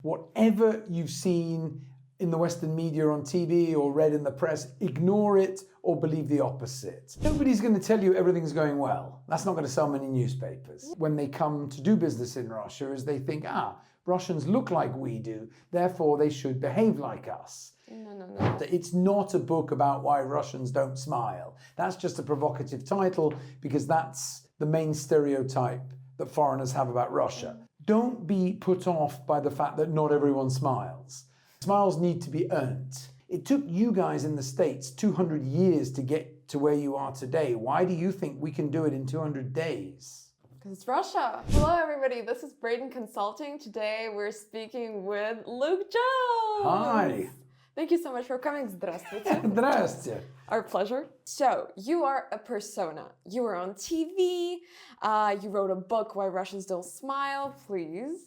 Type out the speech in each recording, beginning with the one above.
Whatever you've seen in the Western media on TV or read in the press, ignore it or believe the opposite. Nobody's going to tell you everything's going well. That's not going to sell many newspapers. When they come to do business in Russia, is they think, Russians look like we do, therefore they should behave like us. No. It's not a book about why Russians don't smile. That's just a provocative title because that's the main stereotype that foreigners have about Russia. Don't be put off by the fact that not everyone smiles. Smiles need to be earned. It took you guys in the States 200 years to get to where you are today. Why do you think we can do it in 200 days? Because it's Russia. Hello everybody, this is Braiden Consulting. Today we're speaking with Luc Jones. Hi. Thank you so much for coming. Здравствуйте. Здравствуйте. Our pleasure. So, you are a persona. You were on TV. You wrote a book, Why Russians Don't Smile. Please.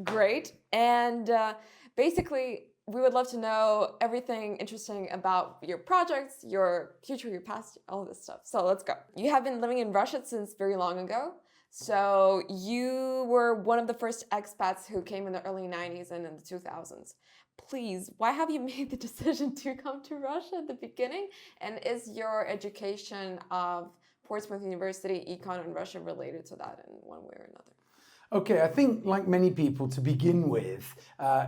Great. And basically, we would love to know everything interesting about your projects, your future, your past, all of this stuff. So let's go. You have been living in Russia since very long ago. So you were one of the first expats who came in the early 90s and in the 2000s. Please, why have you made the decision to come to Russia at the beginning? And is your education of Portsmouth University, Econ in Russia related to that in one way or another? Okay, I think like many people to begin with,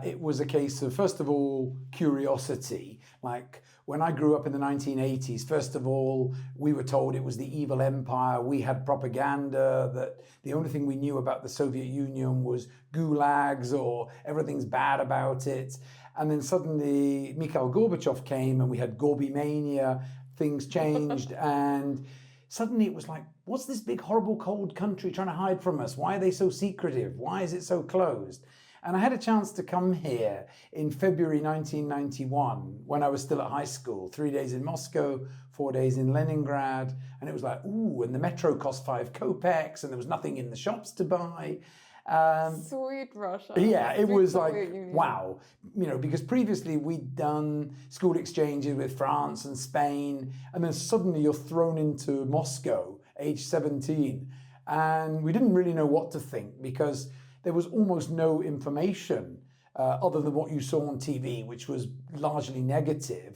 it was a case of, first of all, curiosity. Like when I grew up in the 1980s, first of all, we were told it was the evil empire. We had propaganda that the only thing we knew about the Soviet Union was gulags or everything's bad about it. And then suddenly Mikhail Gorbachev came and we had Gorbimania, things changed and suddenly it was like, what's this big, horrible, cold country trying to hide from us? Why are they so secretive? Why is it so closed? And I had a chance to come here in February 1991 when I was still at high school, 3 days in Moscow, 4 days in Leningrad. And it was like, ooh, and the metro cost 5 kopecks and there was nothing in the shops to buy. Sweet Russia. Yeah, it Sweet was Soviet like, Union. wow. You know, because previously we'd done school exchanges with France and Spain, and then suddenly you're thrown into Moscow, age 17, and we didn't really know what to think because there was almost no information other than what you saw on TV, which was largely negative.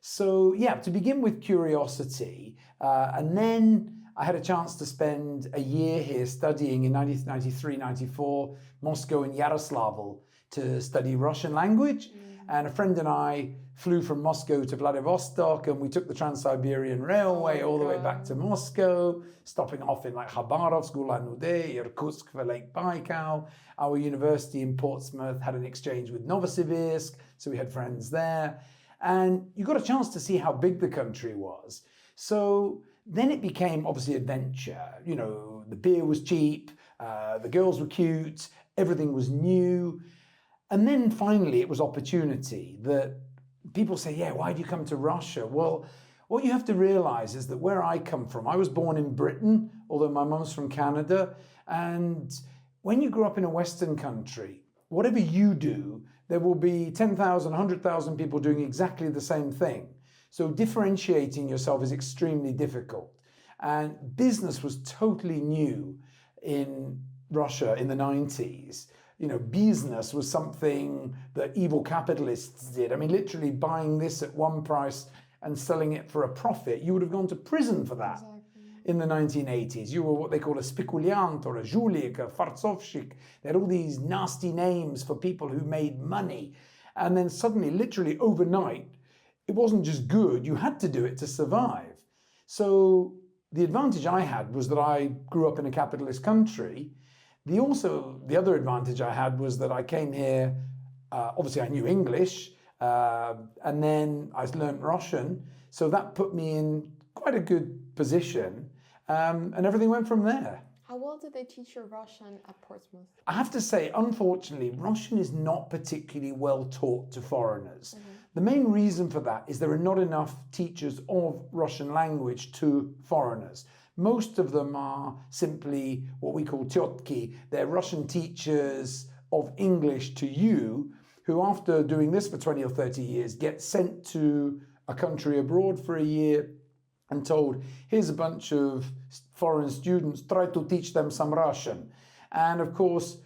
So yeah, to begin with curiosity, and then I had a chance to spend a year here studying in 1993-94, Moscow and Yaroslavl to study Russian language. And a friend and I flew from Moscow to Vladivostok and we took the Trans-Siberian Railway all the way back to Moscow, stopping off in like Khabarovsk, Ulan-Ude, Irkutsk for Lake Baikal. Our university in Portsmouth had an exchange with Novosibirsk, so we had friends there. And you got a chance to see how big the country was. So then it became obviously adventure. You know, the beer was cheap, the girls were cute, everything was new. And then finally it was opportunity that people say, yeah, why do you come to Russia? Well, what you have to realize is that where I come from, I was born in Britain, although my mum's from Canada. And when you grow up in a Western country, whatever you do, there will be 10,000, 100,000 people doing exactly the same thing. So differentiating yourself is extremely difficult. And business was totally new in Russia in the 90s. You know, business was something that evil capitalists did. I mean, literally buying this at one price and selling it for a profit. You would have gone to prison for that. Exactly. In the 1980s. You were what they call a spekuliant or a zhulik, a fartsovshik. They had all these nasty names for people who made money. And then suddenly, literally overnight, it wasn't just good, you had to do it to survive. So the advantage I had was that I grew up in a capitalist country. The other advantage I had was that I came here, obviously I knew English, and then I learned Russian. So that put me in quite a good position, and everything went from there. How well did they teach you Russian at Portsmouth? I have to say, unfortunately, Russian is not particularly well taught to foreigners. The main reason for that is there are not enough teachers of Russian language to foreigners. Most of them are simply what we call tyotki. They're Russian teachers of English to you, who after doing this for 20 or 30 years get sent to a country abroad for a year and told, here's a bunch of foreign students, try to teach them some Russian. And of course,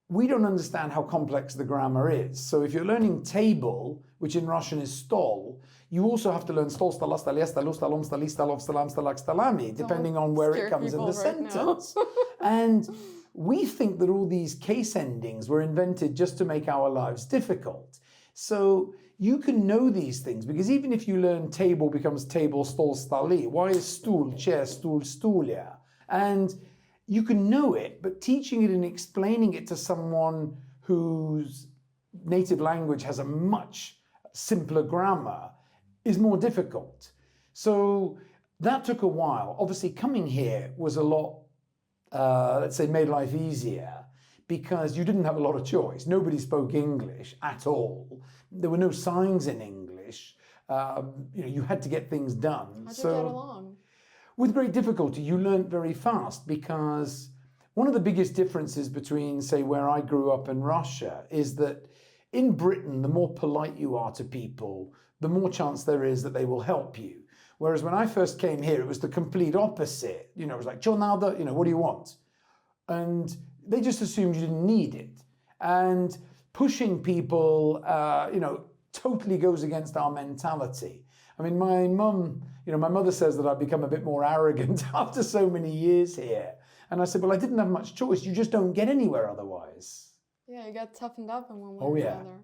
we don't understand how complex the grammar is. So if you're learning table, which in Russian is stol, you also have to learn stol, stala, stalia, stalu, stalom, stali, stalov, stalam, stalak, stalami, depending on where it comes in the sentence. And we think that all these case endings were invented just to make our lives difficult. So you can know these things, because even if you learn table becomes table, stol, stali, why is stool, chair, stool, stoolia? And you can know it, but teaching it and explaining it to someone whose native language has a much simpler grammar is more difficult. So that took a while. Obviously, coming here was a lot, let's say, made life easier, because you didn't have a lot of choice. Nobody spoke English at all. There were no signs in English. You had to get things done. How'd you get along? With great difficulty. You learned very fast, because one of the biggest differences between, say, where I grew up and Russia is that in Britain, the more polite you are to people, the more chance there is that they will help you. Whereas when I first came here, it was the complete opposite. It was like, "Chonada, what do you want?" And they just assumed you didn't need it. And pushing people, totally goes against our mentality. I mean, my mother says that I've become a bit more arrogant after so many years here. And I said, well, I didn't have much choice. You just don't get anywhere otherwise. Yeah, you got toughened up in one way or the other.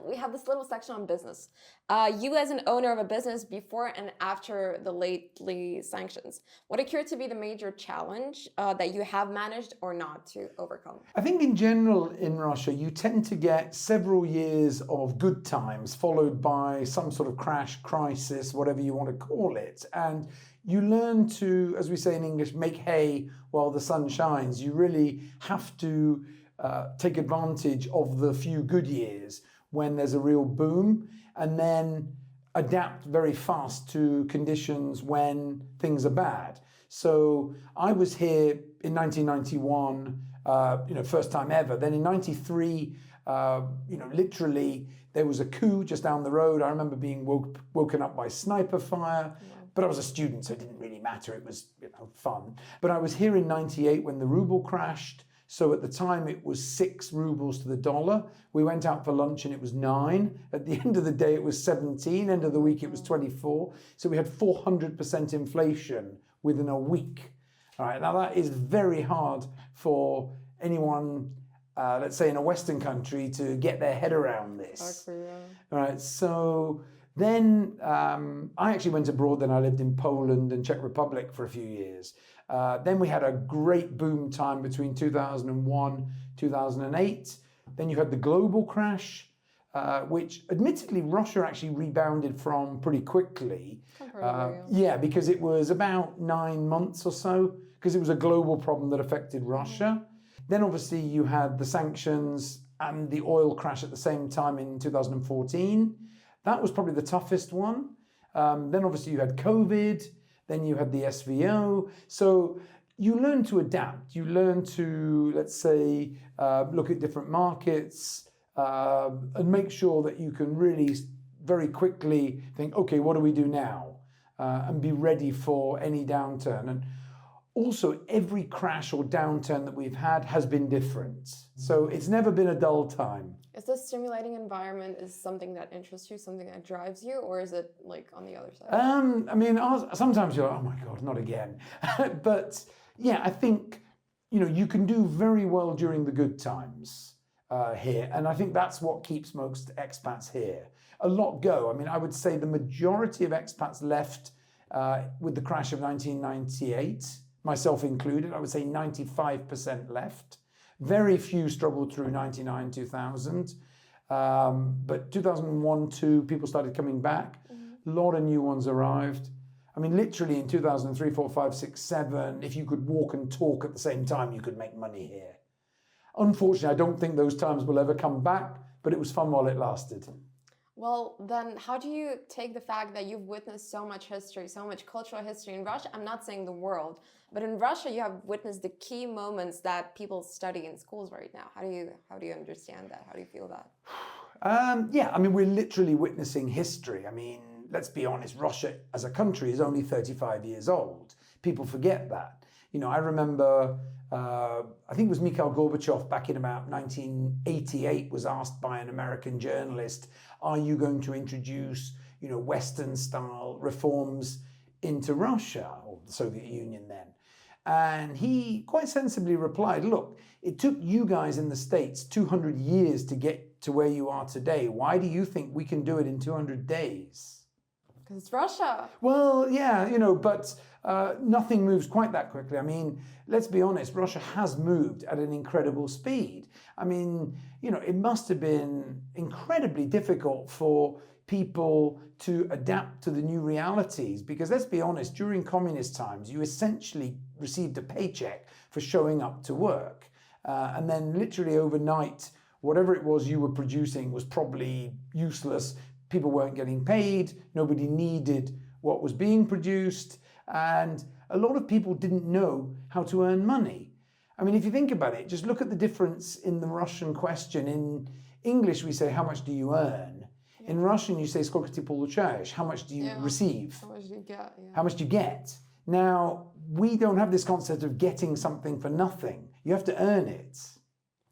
We have this little section on business. You as an owner of a business before and after the lately sanctions, what appeared to be the major challenge that you have managed or not to overcome? I think in general in Russia, you tend to get several years of good times followed by some sort of crash, crisis, whatever you want to call it. And you learn to, as we say in English, make hay while the sun shines. You really have to take advantage of the few good years when there's a real boom, and then adapt very fast to conditions when things are bad. So I was here in 1991, first time ever. Then in 93, literally there was a coup just down the road. I remember being woken up by sniper fire, but I was a student, so it didn't really matter. It was fun. But I was here in 98 when the ruble crashed. So at the time it was 6 rubles to the dollar. We went out for lunch and it was 9. At the end of the day it was 17. End of the week it was 24. So we had 400% inflation within a week. All right, now that is very hard for anyone, let's say in a Western country, to get their head around this. Exactly, yeah. All right, so then I actually went abroad. Then I lived in Poland and Czech Republic for a few years. Then we had a great boom time between 2001, 2008. Then you had the global crash, which admittedly Russia actually rebounded from pretty quickly. Yeah, because it was about 9 months or so, because it was a global problem that affected Russia. Then obviously you had the sanctions and the oil crash at the same time in 2014. That was probably the toughest one. Then obviously you had COVID. Then you had the SVO. So you learn to adapt. You learn to, let's say, look at different markets and make sure that you can really very quickly think, okay, what do we do now? And be ready for any downturn. And also, every crash or downturn that we've had has been different. So it's never been a dull time. Is this stimulating environment is something that interests you, something that drives you, or is it like on the other side? Sometimes you're like, oh my God, not again. But yeah, I think, you can do very well during the good times here. And I think that's what keeps most expats here. A lot go. I mean, I would say the majority of expats left with the crash of 1998, myself included. I would say 95% left. Very few struggled through 99, 2000. But 2001, 2, people started coming back. A lot of new ones arrived. I mean, literally in 2003, 4, 5, 6, 7, if you could walk and talk at the same time, you could make money here. Unfortunately, I don't think those times will ever come back, but it was fun while it lasted. Well, then how do you take the fact that you've witnessed so much history, so much cultural history in Russia? I'm not saying the world, but in Russia, you have witnessed the key moments that people study in schools right now. How do you understand that? How do you feel that? We're literally witnessing history. I mean, let's be honest, Russia as a country is only 35 years old. People forget that. I remember, I think it was Mikhail Gorbachev back in about 1988 was asked by an American journalist, are you going to introduce, Western style reforms into Russia, or the Soviet Union then? And he quite sensibly replied, look, it took you guys in the States 200 years to get to where you are today. Why do you think we can do it in 200 days? Because it's Russia. Well, yeah, but nothing moves quite that quickly. I mean, let's be honest, Russia has moved at an incredible speed. I mean, it must have been incredibly difficult for people to adapt to the new realities, because let's be honest, during communist times, you essentially received a paycheck for showing up to work. And then literally overnight, whatever it was you were producing was probably useless. People weren't getting paid. Nobody needed what was being produced. And a lot of people didn't know how to earn money. I mean, if you think about it, just look at the difference in the Russian question. In English, we say, how much do you earn? In Russian, you say, сколько ты получаешь? How much do you receive? How much do you get? Yeah. How much do you get? Now, we don't have this concept of getting something for nothing. You have to earn it.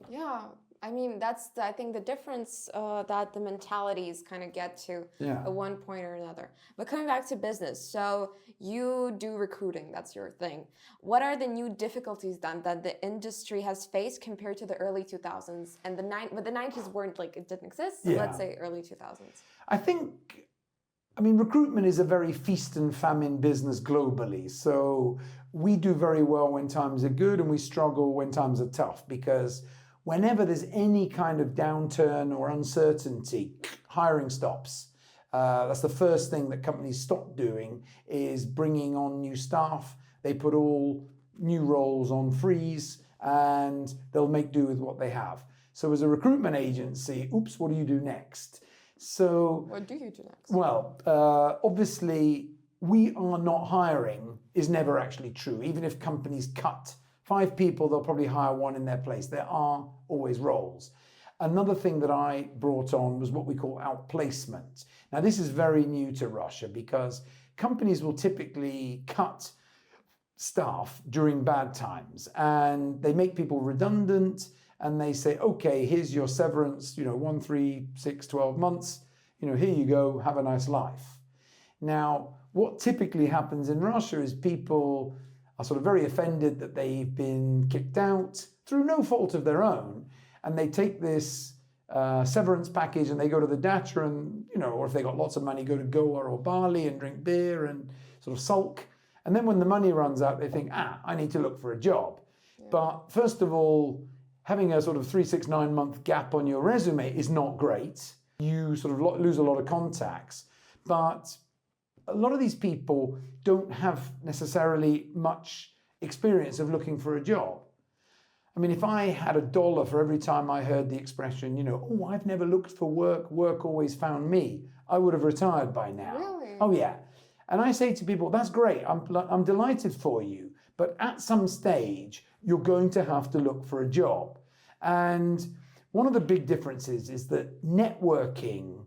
Yeah. I mean, that's, I think, the difference that the mentalities kind of get to at one point or another. But coming back to business, so you do recruiting, that's your thing. What are the new difficulties then that the industry has faced compared to the early 2000s? And but the 90s weren't like, it didn't exist, so let's say early 2000s. I mean, recruitment is a very feast and famine business globally. So we do very well when times are good and we struggle when times are tough, because whenever there's any kind of downturn or uncertainty, hiring stops. That's the first thing that companies stop doing, is bringing on new staff. They put all new roles on freeze and they'll make do with what they have. So as a recruitment agency, oops, what do you do next? So what do you do next? Well, obviously, we are not hiring is never actually true. Even if companies cut 5 people, they'll probably hire 1 in their place. There are always roles. Another thing that I brought on was what we call outplacement. Now, this is very new to Russia, because companies will typically cut staff during bad times and they make people redundant and they say, okay, here's your severance, 1, 3, 6, 12 months, here you go, have a nice life. Now, what typically happens in Russia is people are sort of very offended that they've been kicked out through no fault of their own, and they take this severance package and they go to the dacha and, or if they got lots of money, go to Goa or Bali and drink beer and sort of sulk. And then when the money runs out, they think, I need to look for a job. Yeah. But first of all, having a sort of 3, 6, 9 month gap on your resume is not great. You sort of lose a lot of contacts. But a lot of these people don't have necessarily much experience of looking for a job. I mean, if I had $1 for every time I heard the expression, oh, I've never looked for work, work always found me, I would have retired by now. Really? Oh, yeah. And I say to people, that's great, I'm delighted for you, but at some stage, you're going to have to look for a job. And one of the big differences is that networking,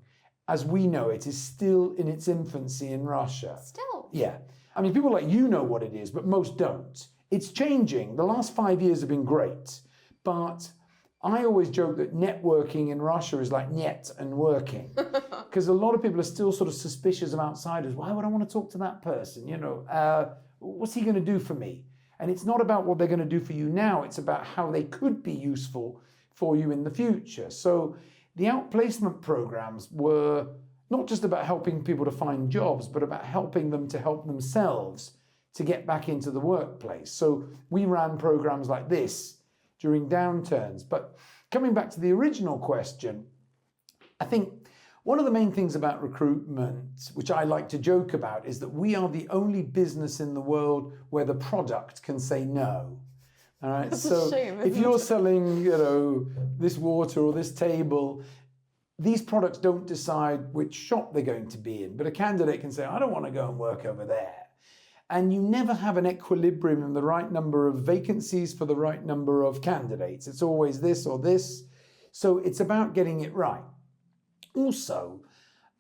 as we know it, is still in its infancy in Russia. Still? Yeah. I mean, people like you know what it is, but most don't. It's changing. The last 5 years have been great, but I always joke that networking in Russia is like niet and working, because a lot of people are still sort of suspicious of outsiders. Why would I want to talk to that person? What's he going to do for me? And it's not about what they're going to do for you now. It's about how they could be useful for you in the future. So the outplacement programs were not just about helping people to find jobs, but about helping them to help themselves to get back into the workplace. So we ran programs like this during downturns. But coming back to the original question, I think one of the main things about recruitment, which I like to joke about, is that we are the only business in the world where the product can say no. All right. That's so a shame, if you're selling, this water or this table, these products don't decide which shop they're going to be in. But a candidate can say, I don't want to go and work over there. And you never have an equilibrium in the right number of vacancies for the right number of candidates. It's always this or this. So it's about getting it right. Also,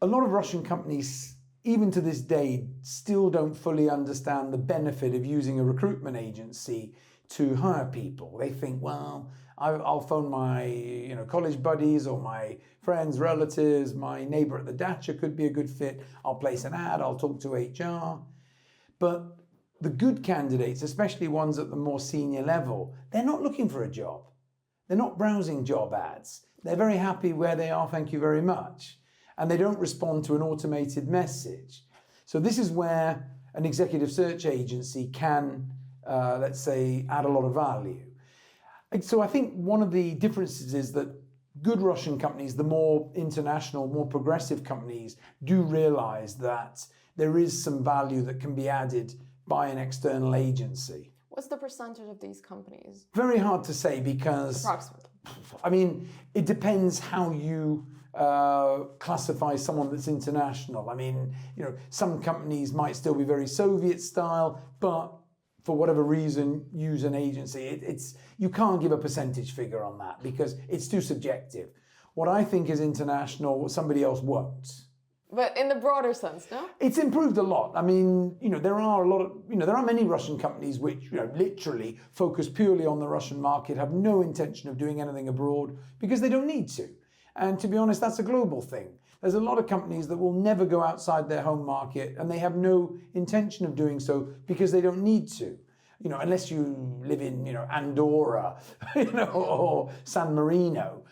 a lot of Russian companies even to this day, still don't fully understand the benefit of using a recruitment agency to hire people. They think, well, I'll phone my college buddies or my friends, relatives, my neighbor at the dacha could be a good fit. I'll place an ad, I'll talk to HR. But the good candidates, especially ones at the more senior level, they're not looking for a job. They're not browsing job ads. They're very happy where they are, thank you very much. And they don't respond to an automated message. So this is where an executive search agency can, let's say, add a lot of value. So I think one of the differences is that good Russian companies, the more international, more progressive companies, do realize that there is some value that can be added by an external agency. What's the percentage of these companies? Very hard to say because, approximately, I mean, it depends how you classify someone that's international. I mean, some companies might still be very Soviet style, but for whatever reason, use an agency. You can't give a percentage figure on that because it's too subjective. What I think is international, somebody else won't. But in the broader sense, no? It's improved a lot. I mean, there are many Russian companies which, literally focus purely on the Russian market, have no intention of doing anything abroad because they don't need to. And to be honest, that's a global thing. There's a lot of companies that will never go outside their home market and they have no intention of doing so because they don't need to. Unless you live in, Andorra, or San Marino.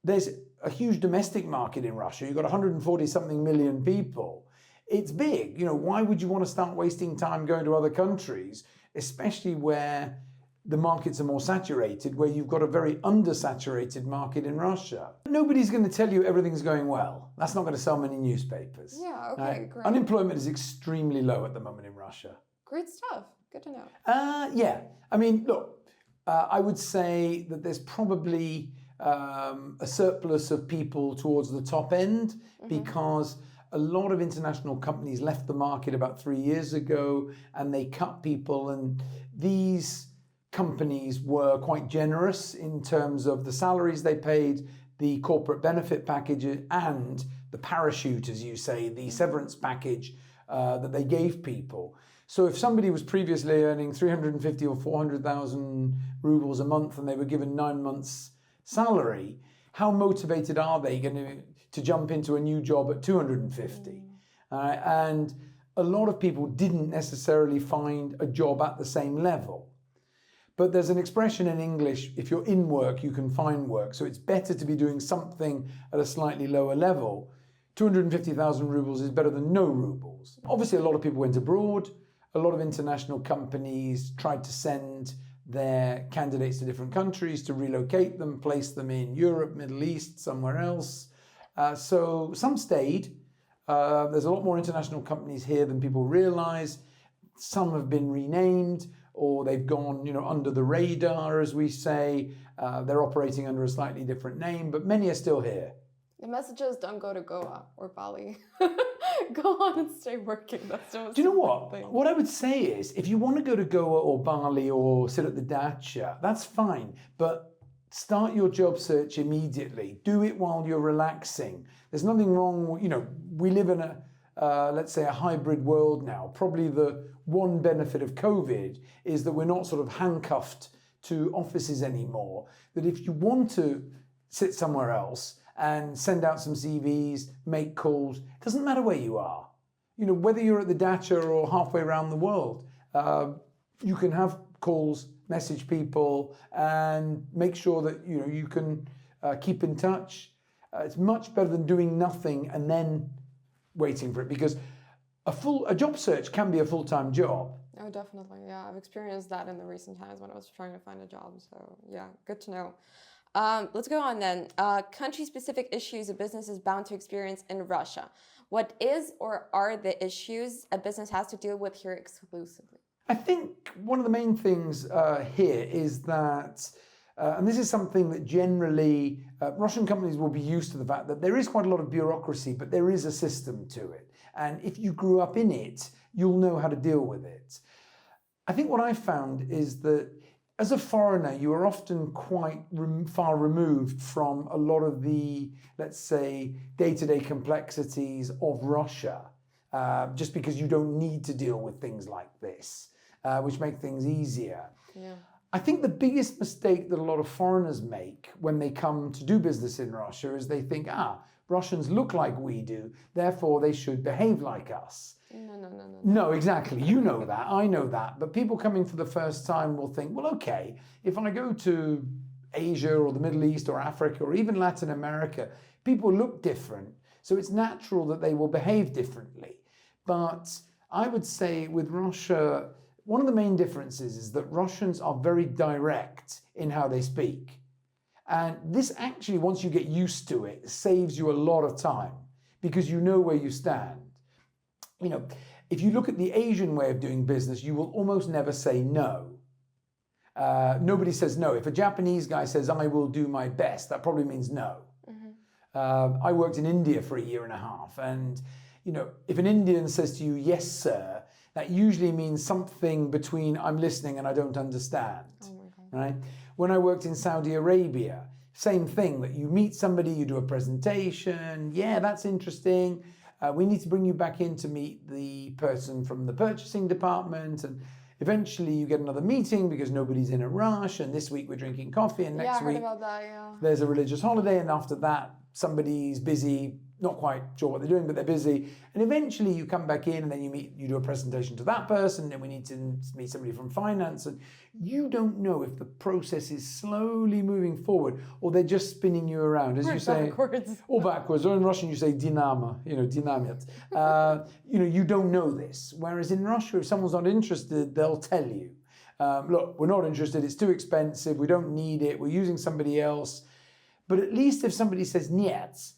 There's a huge domestic market in Russia. You've got 140-something million people. It's big. Why would you want to start wasting time going to other countries, especially where the markets are more saturated, where you've got a very undersaturated market in Russia? Nobody's going to tell you everything's going well. That's not going to sell many newspapers. Yeah, okay, great. Unemployment is extremely low at the moment in Russia. Great stuff. Good to know. Yeah. I mean, look, I would say that there's probably a surplus of people towards the top end because a lot of international companies left the market about 3 years ago and they cut people, and these companies were quite generous in terms of the salaries they paid, the corporate benefit packages, and the parachute, as you say, the severance package that they gave people. So if somebody was previously earning 350 or 400,000 rubles a month and they were given 9 months salary, how motivated are they going to jump into a new job at 250? And a lot of people didn't necessarily find a job at the same level. But there's an expression in English, if you're in work, you can find work. So it's better to be doing something at a slightly lower level. 250,000 rubles is better than no rubles. Obviously, a lot of people went abroad. A lot of international companies tried to send their candidates to different countries to relocate them, place them in Europe, Middle East, somewhere else. So some stayed. There's a lot more international companies here than people realize. Some have been renamed, or they've gone, under the radar, as we say. They're operating under a slightly different name, but many are still here. The message is don't go to Goa or Bali. Go on and stay working. That's the most Do you know what? important thing. What I would say is, if you want to go to Goa or Bali or sit at the dacha, that's fine. But start your job search immediately. Do it while you're relaxing. There's nothing wrong. We live in let's say, a hybrid world now. Probably the one benefit of COVID is that we're not sort of handcuffed to offices anymore. That if you want to sit somewhere else and send out some CVs, make calls, it doesn't matter where you are. Whether you're at the dacha or halfway around the world, you can have calls, message people, and make sure that you can keep in touch. It's much better than doing nothing and then waiting for it, because a job search can be a full-time job. Oh, definitely. Yeah, I've experienced that in the recent times when I was trying to find a job. So yeah, good to know. Let's go on then. Country-specific issues a business is bound to experience in Russia. What is or are the issues a business has to deal with here exclusively? I think one of the main things here is that, and this is something that generally Russian companies will be used to, the fact that there is quite a lot of bureaucracy, but there is a system to it. And if you grew up in it, you'll know how to deal with it. I think what I found is that as a foreigner, you are often quite far removed from a lot of the, let's say, day-to-day complexities of Russia. just because you don't need to deal with things like this, which make things easier. Yeah. I think the biggest mistake that a lot of foreigners make when they come to do business in Russia is they think, Russians look like we do, therefore they should behave like us. No. No, exactly. You know that. I know that. But people coming for the first time will think, well, okay, if I go to Asia or the Middle East or Africa or even Latin America, people look different. So it's natural that they will behave differently. But I would say with Russia, one of the main differences is that Russians are very direct in how they speak. And this actually, once you get used to it, saves you a lot of time because you know where you stand. You know, if you look at the Asian way of doing business, you will almost never say no. Nobody says no. If a Japanese guy says, I will do my best, that probably means no. I worked in India for 1.5 years, and you know, if an Indian says to you, yes, sir, that usually means something between I'm listening and I don't understand. Oh my God. Right? When I worked in Saudi Arabia, same thing, that you meet somebody, you do a presentation, yeah, that's interesting. We need to bring you back in to meet the person from the purchasing department, and eventually you get another meeting because nobody's in a rush, and this week we're drinking coffee, and next week about that, yeah. there's a religious holiday, and after that somebody's busy, not quite sure what they're doing, but they're busy. And eventually you come back in and then you do a presentation to that person, and we need to meet somebody from finance. And you don't know if the process is slowly moving forward or they're just spinning you around. As you say, backwards. Or backwards. Or in Russian you say dinama, dynamit. You don't know this. Whereas in Russia, if someone's not interested, they'll tell you. Look, we're not interested, it's too expensive, we don't need it, we're using somebody else. But at least if somebody says niet,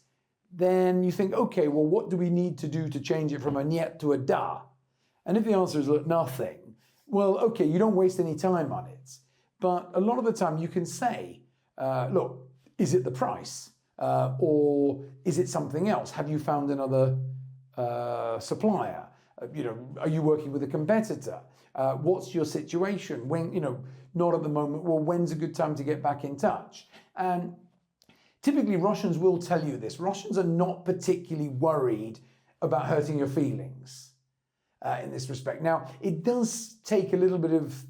then you think, okay, well, what do we need to do to change it from a niet to a da? And if the answer is, look, nothing, well, okay, you don't waste any time on it. But a lot of the time you can say, look, is it the price? Or is it something else? Have you found another supplier? Are you working with a competitor? What's your situation? When, not at the moment, well, when's a good time to get back in touch? And typically, Russians will tell you this. Russians are not particularly worried about hurting your feelings in this respect. Now, it does take a little bit of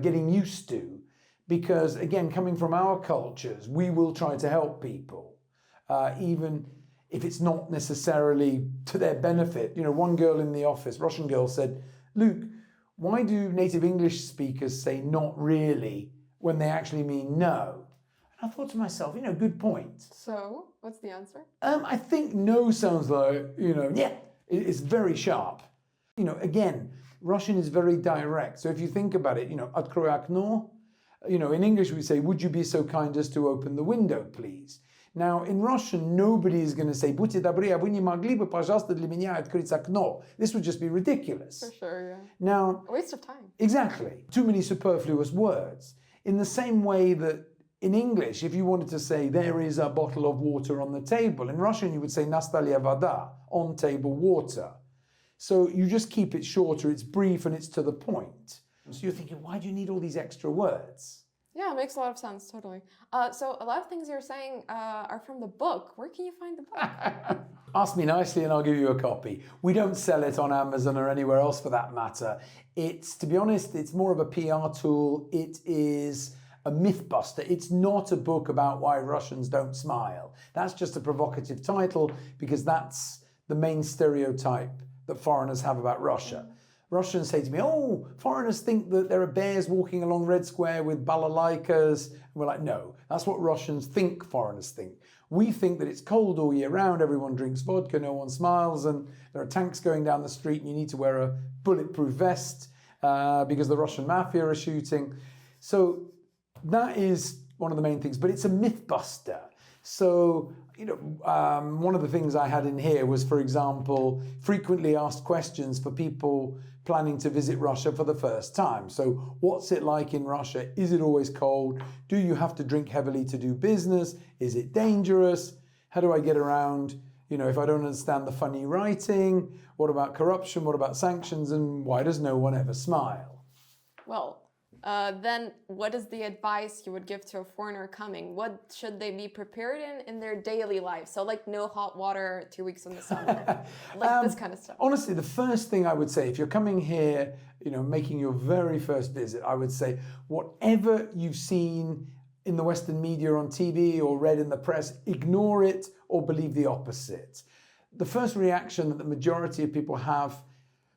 getting used to, because, again, coming from our cultures, we will try to help people, even if it's not necessarily to their benefit. One girl in the office, Russian girl, said, Luke, why do native English speakers say not really when they actually mean no? I thought to myself, good point. So, what's the answer? I think no sounds like, yeah, it's very sharp. Again, Russian is very direct. So if you think about it, открой окно, in English we say, would you be so kind as to open the window, please? Now, in Russian, nobody is going to say, будьте добры, а вы не могли бы, пожалуйста, для меня открыть окно? This would just be ridiculous. For sure, yeah. Now, a waste of time. Exactly. Too many superfluous words. In the same way that in English, if you wanted to say, there is a bottle of water on the table, in Russian you would say, na stole voda, on table water. So you just keep it shorter, it's brief, and it's to the point. So you're thinking, why do you need all these extra words? Yeah, it makes a lot of sense, totally. So a lot of things you're saying are from the book. Where can you find the book? Ask me nicely and I'll give you a copy. We don't sell it on Amazon or anywhere else for that matter. To be honest, it's more of a PR tool. It is a myth buster. It's not a book about why Russians don't smile. That's just a provocative title because that's the main stereotype that foreigners have about Russia. Russians say to me, oh, foreigners think that there are bears walking along Red Square with balalaikas. And we're like, no, that's what Russians think foreigners think. We think that it's cold all year round, everyone drinks vodka, no one smiles, and there are tanks going down the street and you need to wear a bulletproof vest because the Russian mafia are shooting. So that is one of the main things, but it's a myth buster. So, one of the things I had in here was, for example, frequently asked questions for people planning to visit Russia for the first time. So what's it like in Russia? Is it always cold? Do you have to drink heavily to do business? Is it dangerous? How do I get around, if I don't understand the funny writing? What about corruption? What about sanctions? And why does no one ever smile? Well, then what is the advice you would give to a foreigner coming? What should they be prepared in their daily life? So like no hot water 2 weeks in the summer, like this kind of stuff. Honestly, the first thing I would say, if you're coming here, making your very first visit, I would say whatever you've seen in the Western media on TV or read in the press, ignore it or believe the opposite. The first reaction that the majority of people have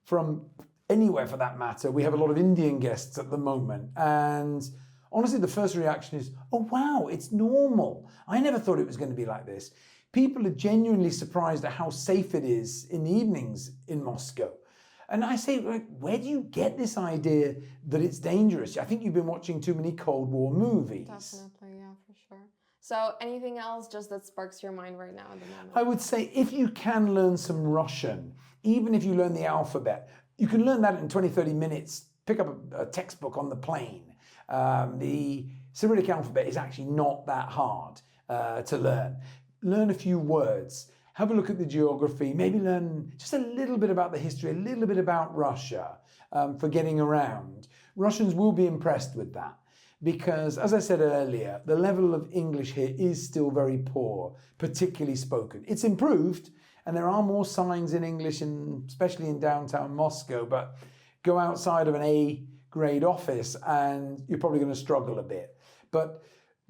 from anywhere for that matter, we have a lot of Indian guests at the moment, and honestly the first reaction is, oh wow, it's normal. I never thought it was going to be like this. People are genuinely surprised at how safe it is in the evenings in Moscow. And I say, where do you get this idea that it's dangerous? I think you've been watching too many Cold War movies. Definitely, yeah, for sure. So anything else just that sparks your mind right now at the moment? I would say if you can learn some Russian, even if you learn the alphabet, you can learn that in 20, 30 minutes. Pick up a textbook on the plane. The Cyrillic alphabet is actually not that hard to learn. Learn a few words. Have a look at the geography. Maybe learn just a little bit about the history, a little bit about Russia for getting around. Russians will be impressed with that because, as I said earlier, the level of English here is still very poor, particularly spoken. It's improved, and there are more signs in English, especially in downtown Moscow, but go outside of an A-grade office and you're probably going to struggle a bit. But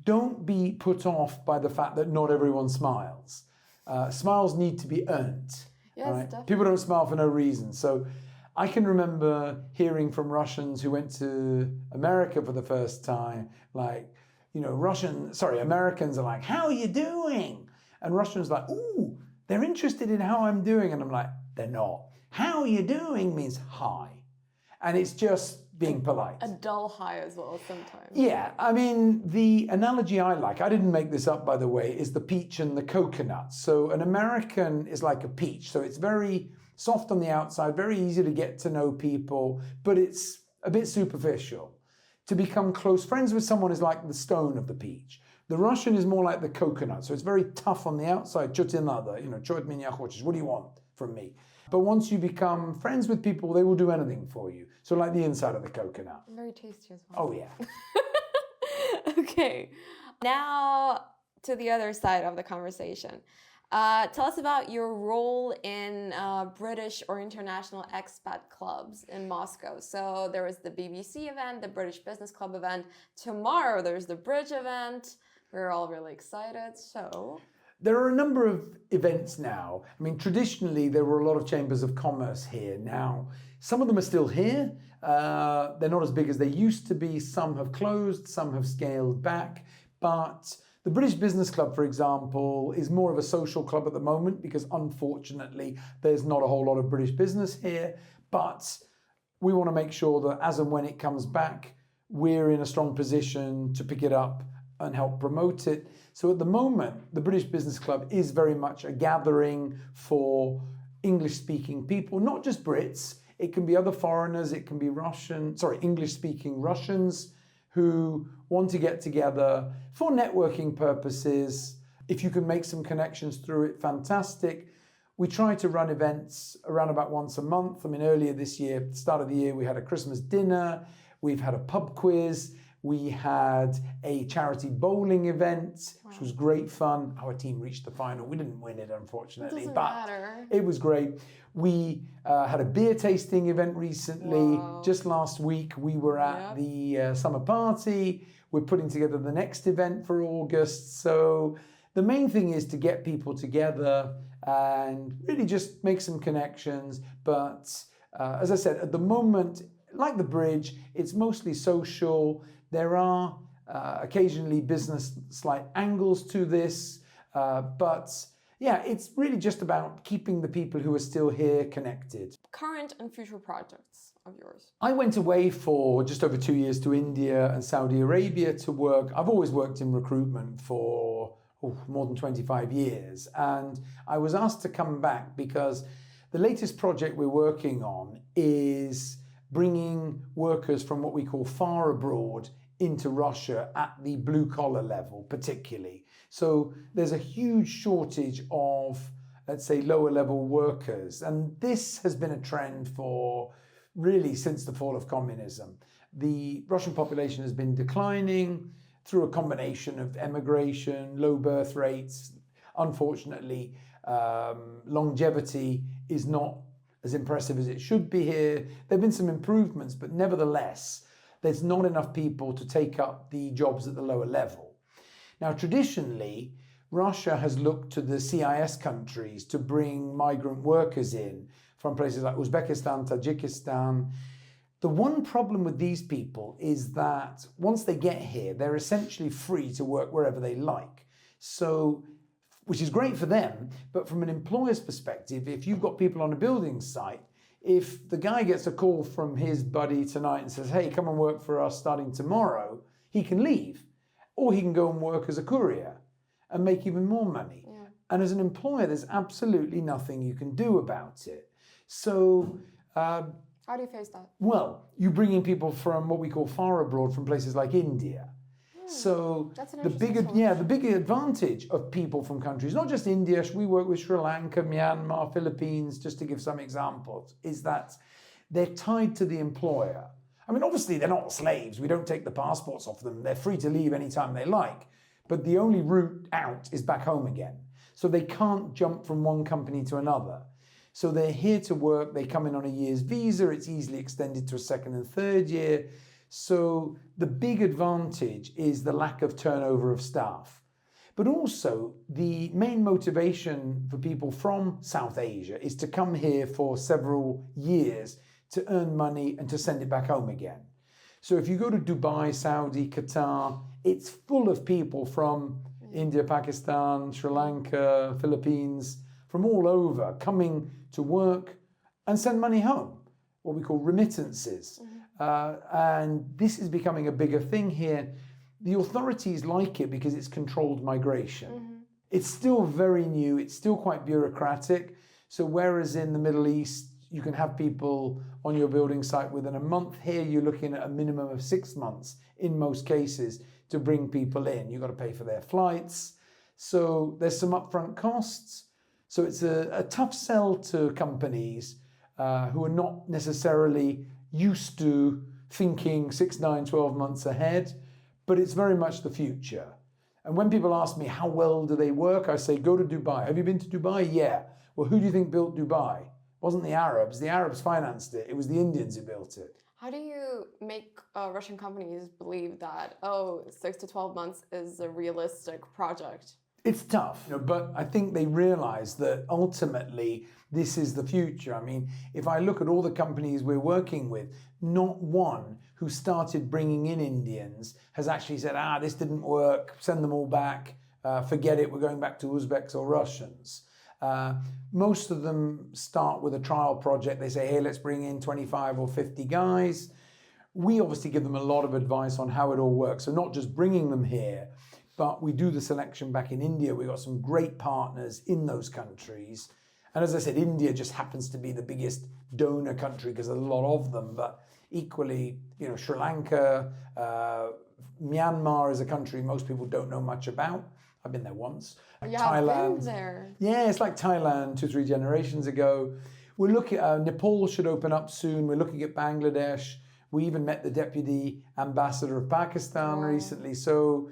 don't be put off by the fact that not everyone smiles. Smiles need to be earned. Yes, right? definitely. People don't smile for no reason. So I can remember hearing from Russians who went to America for the first time, like, Americans are like, how are you doing? And Russians are like, ooh, they're interested in how I'm doing. And I'm like, they're not. How are you doing means hi. And it's just being polite. A dull hi as well sometimes. Yeah, I mean, the analogy I like, I didn't make this up by the way, is the peach and the coconut. So an American is like a peach. So it's very soft on the outside, very easy to get to know people, but it's a bit superficial. To become close friends with someone is like the stone of the peach. The Russian is more like the coconut. So it's very tough on the outside. What do you want from me? But once you become friends with people, they will do anything for you. So like the inside of the coconut. Very tasty as well. Oh yeah. Okay. Now to the other side of the conversation. Tell us about your role in British or international expat clubs in Moscow. So there was the BBC event, the British Business Club event. Tomorrow there's the Bridge event. We're all really excited. So there are a number of events now. I mean, traditionally, there were a lot of chambers of commerce here. Now, some of them are still here. They're not as big as they used to be. Some have closed, some have scaled back. But the British Business Club, for example, is more of a social club at the moment because, unfortunately, there's not a whole lot of British business here. But we want to make sure that as and when it comes back, we're in a strong position to pick it up and help promote it. So at the moment, the British Business Club is very much a gathering for English-speaking people, not just Brits. It can be other foreigners, it can be English-speaking Russians who want to get together for networking purposes. If you can make some connections through it, fantastic. We try to run events around about once a month. I mean, earlier this year, at the start of the year, we had a Christmas dinner, we've had a pub quiz, we had a charity bowling event, which was great fun. Our team reached the final. We didn't win it, unfortunately, but it was great. We had a beer tasting event recently. Just last week, we were at the summer party. We're putting together the next event for August. So the main thing is to get people together and really just make some connections. But as I said, at the moment, like the bridge, it's mostly social. There are occasionally business slight angles to this, but yeah, it's really just about keeping the people who are still here connected. Current and future projects of yours? I went away for just over 2 years to India and Saudi Arabia to work. I've always worked in recruitment for more than 25 years, and I was asked to come back because the latest project we're working on is bringing workers from what we call far abroad into Russia at the blue-collar level, particularly. So there's a huge shortage of, let's say, lower-level workers. And this has been a trend for really since the fall of communism. the Russian population has been declining through a combination of emigration, low birth rates. Unfortunately, longevity is not as impressive as it should be here. There have been some improvements, but nevertheless, there's not enough people to take up the jobs at the lower level. Now, traditionally, Russia has looked to the CIS countries to bring migrant workers in from places like Uzbekistan, Tajikistan. The one problem with these people is that once they get here, they're essentially free to work wherever they like. So, which is great for them, but from an employer's perspective, if you've got people on a building site, if the guy gets a call from his buddy tonight and says, hey, come and work for us starting tomorrow, he can leave. Or he can go and work as a courier and make even more money. Yeah. And as an employer, there's absolutely nothing you can do about it. So, how do you face that? Well, you bring in people from what we call far abroad, from places like India. So the bigger advantage of people from countries, not just India, we work with Sri Lanka, Myanmar, Philippines, just to give some examples, is that they're tied to the employer. I mean, obviously they're not slaves. We don't take the passports off them. They're free to leave anytime they like. But the only route out is back home again. So they can't jump from one company to another. So they're here to work. They come in on a year's visa. It's easily extended to a second and third year. So the big advantage is the lack of turnover of staff. But also the main motivation for people from South Asia is to come here for several years to earn money and to send it back home again. So if you go to Dubai, Saudi, Qatar, it's full of people from India, Pakistan, Sri Lanka, Philippines, from all over coming to work and send money home, what we call remittances. And this is becoming a bigger thing here. The authorities like it because it's controlled migration. It's still very new. It's still quite bureaucratic. So whereas in the Middle East, you can have people on your building site within a month, here you're looking at a minimum of 6 months in most cases to bring people in. You've got to pay for their flights. So there's some upfront costs. So it's a tough sell to companies who are not necessarily used to thinking 6, 9, 12 months ahead, but it's very much the future. And when people ask me, how well do they work? I say, go to Dubai. Have you been to Dubai? Yeah. Well, who do you think built Dubai? It wasn't the Arabs. The Arabs financed it. It was the Indians who built it. How do you make Russian companies believe that, 6 to 12 months is a realistic project? It's tough, but I think they realize that ultimately this is the future. I mean, if I look at all the companies we're working with, not one who started bringing in Indians has actually said, this didn't work, send them all back, forget it, we're going back to Uzbeks or Russians. Most of them start with a trial project. They say, hey, let's bring in 25 or 50 guys. We obviously give them a lot of advice on how it all works. So not just bringing them here, but we do the selection back in India. We've got some great partners in those countries. And as I said, India just happens to be the biggest donor country because there's a lot of them. But equally, Sri Lanka, Myanmar is a country most people don't know much about. I've been there once. Thailand. Been there. Yeah, it's like Thailand 2-3 generations ago. We're looking at Nepal should open up soon. We're looking at Bangladesh. We even met the deputy ambassador of Pakistan recently. So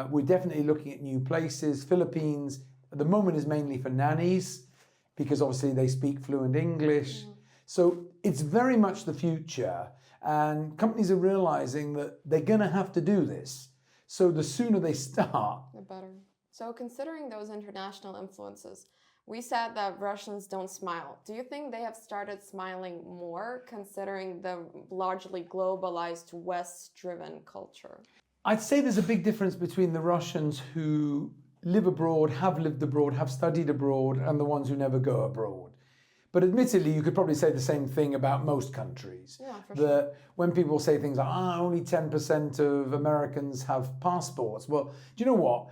we're definitely looking at new places. Philippines, at the moment, is mainly for nannies because obviously they speak fluent English. So it's very much the future. And companies are realizing that they're going to have to do this. So the sooner they start, the better. So considering those international influences, we said that Russians don't smile. Do you think they have started smiling more considering the largely globalized West-driven culture? I'd say there's a big difference between the Russians who live abroad, have lived abroad, have studied abroad, and the ones who never go abroad. But admittedly, you could probably say the same thing about most countries. Yeah, for sure. When people say things like, only 10% of Americans have passports. Well, do you know what?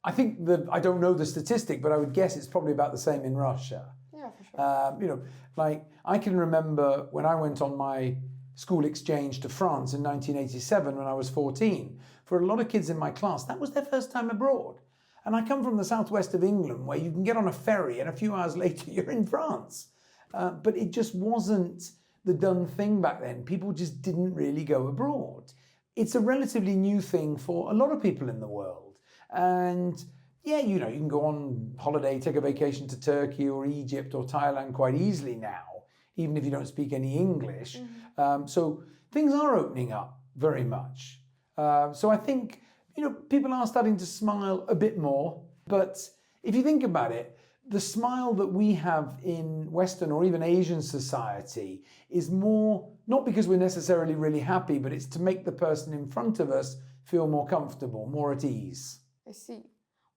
I think I don't know the statistic, but I would guess it's probably about the same in Russia. Yeah, for sure. Like I can remember when I went on my school exchange to France in 1987 when I was 14. For a lot of kids in my class, that was their first time abroad. And I come from the southwest of England where you can get on a ferry and a few hours later you're in France. But it just wasn't the done thing back then. People just didn't really go abroad. It's a relatively new thing for a lot of people in the world. And yeah, you know, you can go on holiday, take a vacation to Turkey or Egypt or Thailand quite easily now, even if you don't speak any English. So things are opening up very much. So I think, you know, people are starting to smile a bit more. But if you think about it, the smile that we have in Western or even Asian society is more, not because we're necessarily really happy, but it's to make the person in front of us feel more comfortable, more at ease. I see.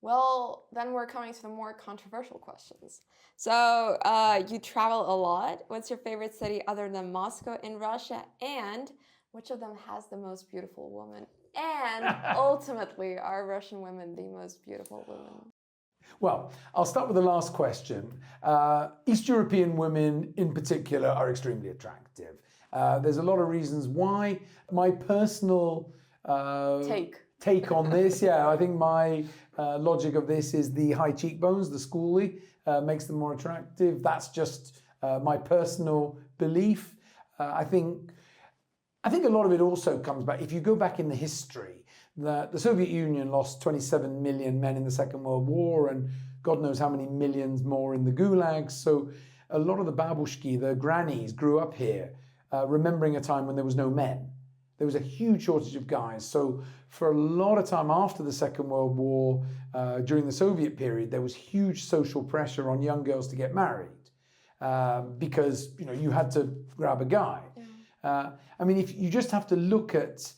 Well, then we're coming to the more controversial questions. So, you travel a lot. What's your favorite city other than Moscow in Russia? And which of them has the most beautiful woman? And ultimately, are Russian women the most beautiful women? Well, I'll start with the last question. East European women in particular are extremely attractive. There's a lot of reasons why. My personal take on this, yeah, I think my logic of this is the high cheekbones, the schoolie, makes them more attractive. That's just my personal belief. I think a lot of it also comes back, if you go back in the history, the Soviet Union lost 27 million men in the Second World War and God knows how many millions more in the gulags. So a lot of the babushki, the grannies, grew up here, remembering a time when there was no men. There was a huge shortage of guys. So for a lot of time after the Second World War, during the Soviet period, there was huge social pressure on young girls to get married because, you know, you had to grab a guy. Yeah. I mean, if you just have to look at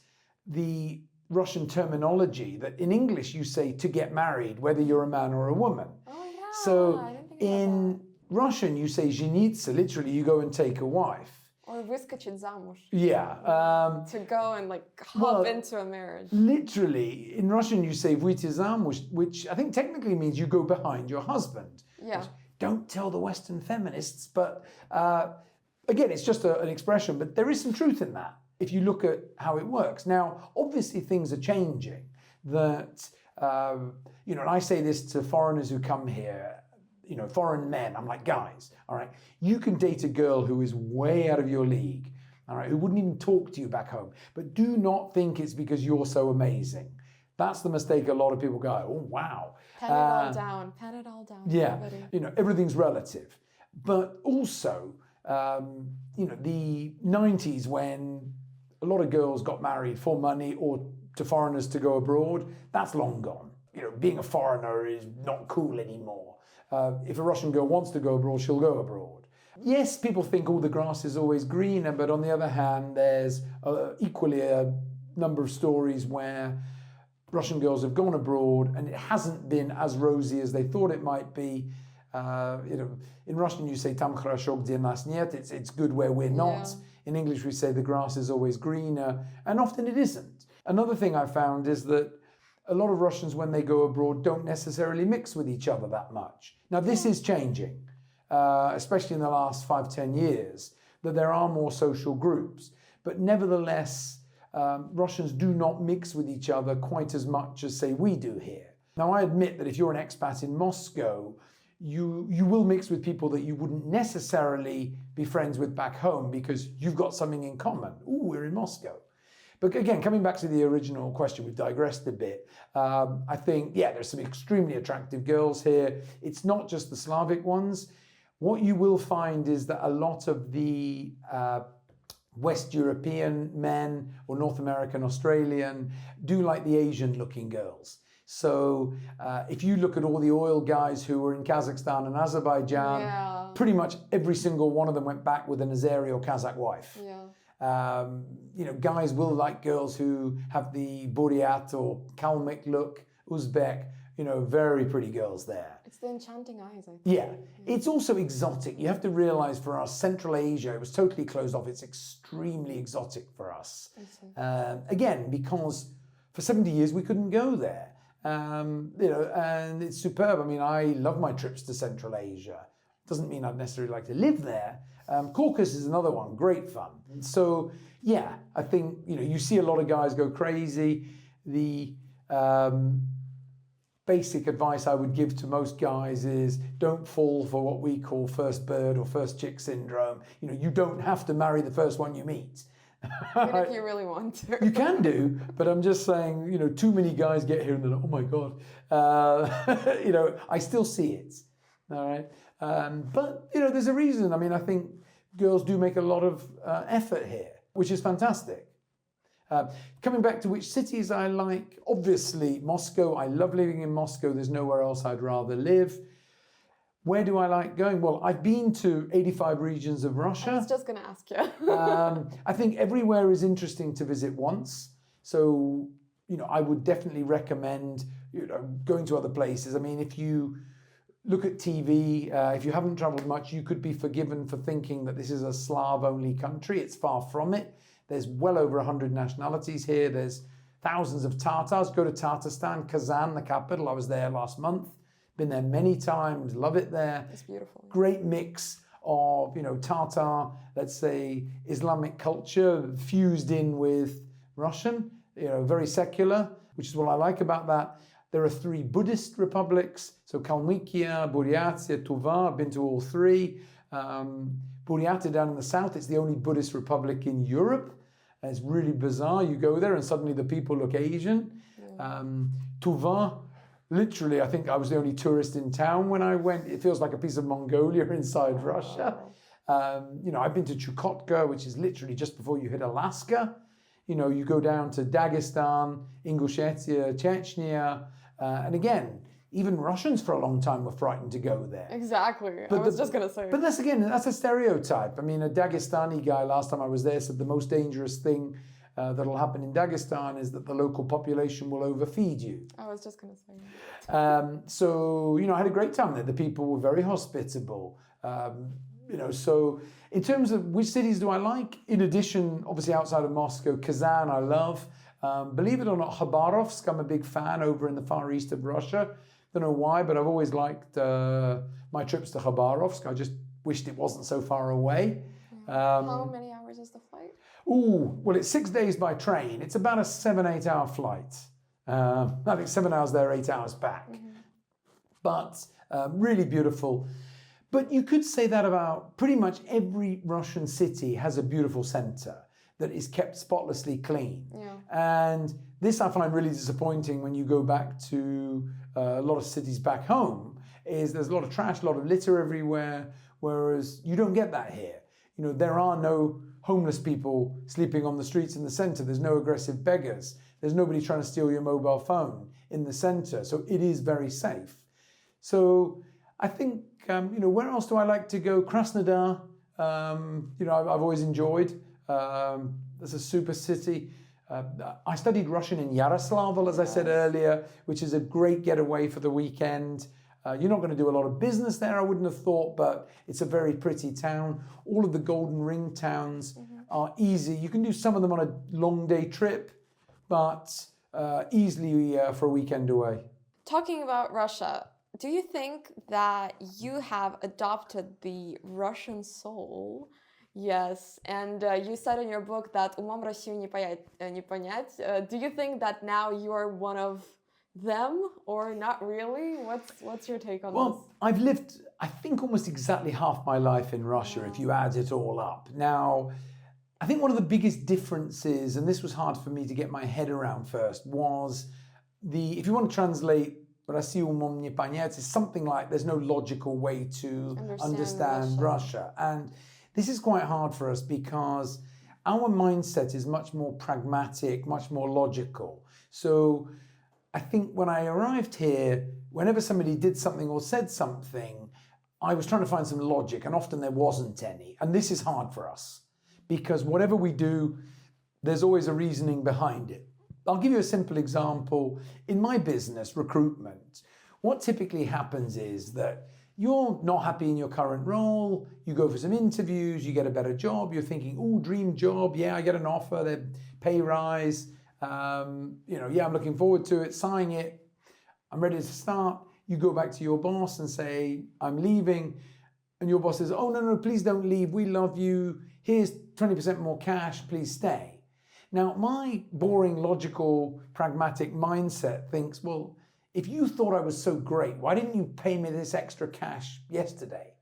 the Russian terminology, that in English you say to get married, whether you're a man or a woman. Oh, yeah. So in Russian you say жениться, literally you go and take a wife. Or выскочить замуж. Yeah. To go and like hop into a marriage. Literally, in Russian you say выйти замуж, which I think technically means you go behind your husband. Yeah. Don't tell the Western feminists, but again, it's just an expression, but there is some truth in that if you look at how it works. Now, obviously things are changing. That, you know, and I say this to foreigners who come here, you know, foreign men, I'm like, guys, all right, you can date a girl who is way out of your league, all right, who wouldn't even talk to you back home, but do not think it's because you're so amazing. That's the mistake a lot of people go, oh, wow. Pen it all down, pen it all down. Yeah, everybody. You know, everything's relative. But also, you know, the 90s when a lot of girls got married for money or to foreigners to go abroad, that's long gone. You know, being a foreigner is not cool anymore. If a Russian girl wants to go abroad, she'll go abroad. Yes, people think, oh, the grass is always greener, but on the other hand, there's equally a number of stories where Russian girls have gone abroad and it hasn't been as rosy as they thought it might be. You know, in Russian you say "Tam хорошо, где нас нет," it's good where we're not. Yeah. In English we say the grass is always greener, and often it isn't. Another thing I found is that a lot of Russians, when they go abroad, don't necessarily mix with each other that much. Now this is changing, especially in the last 5-10 years, that there are more social groups, but nevertheless, Russians do not mix with each other quite as much as, say, we do here. Now, I admit that if you're an expat in Moscow, you will mix with people that you wouldn't necessarily be friends with back home because you've got something in common. Ooh, we're in Moscow. But again, coming back to the original question, we've digressed a bit. I think, yeah, there's some extremely attractive girls here. It's not just the Slavic ones. What you will find is that a lot of the West European men or North American, Australian do like the Asian looking girls. So if you look at all the oil guys who were in Kazakhstan and Azerbaijan, pretty much every single one of them went back with an Azeri or Kazakh wife. Yeah. You know, guys will like girls who have the Buryat or Kalmyk look, Uzbek, you know, very pretty girls there. It's the enchanting eyes, I think. Yeah. It's also exotic. You have to realize for us, Central Asia, it was totally closed off. It's extremely exotic for us. Again, because for 70 years we couldn't go there. You know, and it's superb. I mean, I love my trips to Central Asia. Doesn't mean I'd necessarily like to live there. Caucasus is another one, great fun. So yeah, I think, you know, you see a lot of guys go crazy. The basic advice I would give to most guys is don't fall for what we call first bird or first chick syndrome. You know, you don't have to marry the first one you meet. Even if you really want to. You can do, but I'm just saying, you know, too many guys get here and they're like, oh my God. You know, I still see it. All right. But, you know, there's a reason. I mean, I think girls do make a lot of effort here, which is fantastic. Coming back to which cities I like, obviously Moscow. I love living in Moscow. There's nowhere else I'd rather live. Where do I like going? Well, I've been to 85 regions of Russia. I was just going to ask you. I think everywhere is interesting to visit once. So, you know, I would definitely recommend, you know, going to other places. I mean, if you look at TV, if you haven't traveled much, you could be forgiven for thinking that this is a Slav-only country. It's far from it. There's well over 100 nationalities here. There's thousands of Tatars. Go to Tatarstan, Kazan, the capital. I was there last month. Been there many times. Love it there. It's beautiful. Great mix of, you know, Tatar, let's say, Islamic culture fused in with Russian. You know, very secular, which is what I like about that. There are 3 Buddhist republics, so Kalmykia, Buryatia, Tuva. I've been to all 3. Buryatia down in the south, it's the only Buddhist republic in Europe. It's really bizarre. You go there and suddenly the people look Asian. Tuva, literally, I think I was the only tourist in town when I went. It feels like a piece of Mongolia inside Russia. You know, I've been to Chukotka, which is literally just before you hit Alaska. You know, you go down to Dagestan, Ingushetia, Chechnya, and again, even Russians for a long time were frightened to go there. Exactly. I was just going to say. But that's a stereotype. I mean, a Dagestani guy last time I was there said the most dangerous thing that'll happen in Dagestan is that the local population will overfeed you. I was just going to say. So, you know, I had a great time there. The people were very hospitable. You know, so in terms of which cities do I like, in addition, obviously outside of Moscow, Kazan I love. Believe it or not, Khabarovsk, I'm a big fan over in the far east of Russia. Don't know why, but I've always liked my trips to Khabarovsk. I just wished it wasn't so far away. How many hours is the flight? Well, it's 6 days by train. It's about a 7-8 hour flight. I think 7 hours there, 8 hours back. But really beautiful. But you could say that about pretty much every Russian city has a beautiful center that is kept spotlessly clean. And this I find really disappointing when you go back to a lot of cities back home, is there's a lot of trash, a lot of litter everywhere, whereas you don't get that here. You know, there are no homeless people sleeping on the streets in the center. There's no aggressive beggars. There's nobody trying to steal your mobile phone in the center. So it is very safe. So I think, you know, where else do I like to go? Krasnodar, you know, I've always enjoyed. There's a super city. I studied Russian in Yaroslavl, as I said earlier, which is a great getaway for the weekend. You're not going to do a lot of business there, I wouldn't have thought, but it's a very pretty town. All of the Golden Ring towns are easy. You can do some of them on a long day trip, but easily for a weekend away. Talking about Russia, do you think that you have adopted the Russian soul? Yes, and you said in your book that умом Россию не понять. Do you think that now you are one of them or not really? What's your take on this? Well, I've lived, I think, almost exactly half my life in Russia, if you add it all up. Now, I think one of the biggest differences, and this was hard for me to get my head around first, was if you want to translate Россию умом не понять, is something like there's no logical way to understand Russia. And this is quite hard for us because our mindset is much more pragmatic, much more logical. So I think when I arrived here, whenever somebody did something or said something, I was trying to find some logic, and often there wasn't any. And this is hard for us because whatever we do, there's always a reasoning behind it. I'll give you a simple example. In my business, recruitment, what typically happens is that you're not happy in your current role, you go for some interviews, you get a better job, you're thinking, oh, dream job, yeah, I get an offer, the pay rise, you know, yeah, I'm looking forward to it, sign it, I'm ready to start. You go back to your boss and say, I'm leaving, and your boss says, oh, no, please don't leave, we love you, here's 20% more cash, please stay. Now, my boring, logical, pragmatic mindset thinks, well, if you thought I was so great, why didn't you pay me this extra cash yesterday?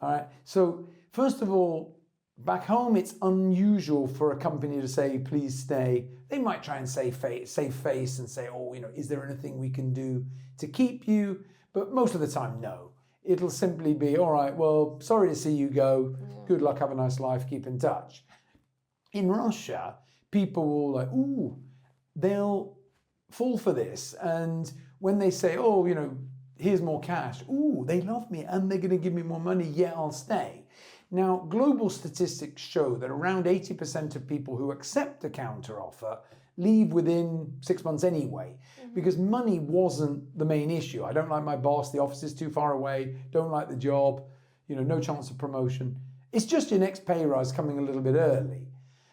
All right. So first of all, back home, it's unusual for a company to say, please stay. They might try and save face and say, oh, is there anything we can do to keep you? But most of the time, no. It'll simply be, all right, well, sorry to see you go. Good luck, have a nice life, keep in touch. In Russia, people will they'll fall for this. And when they say, oh, here's more cash, they love me and they're going to give me more money, yeah, I'll stay. Now, global statistics show that around 80% of people who accept a counteroffer leave within 6 months anyway, because money wasn't the main issue. I don't like my boss, the office is too far away, don't like the job, no chance of promotion. It's just your next pay rise coming a little bit early.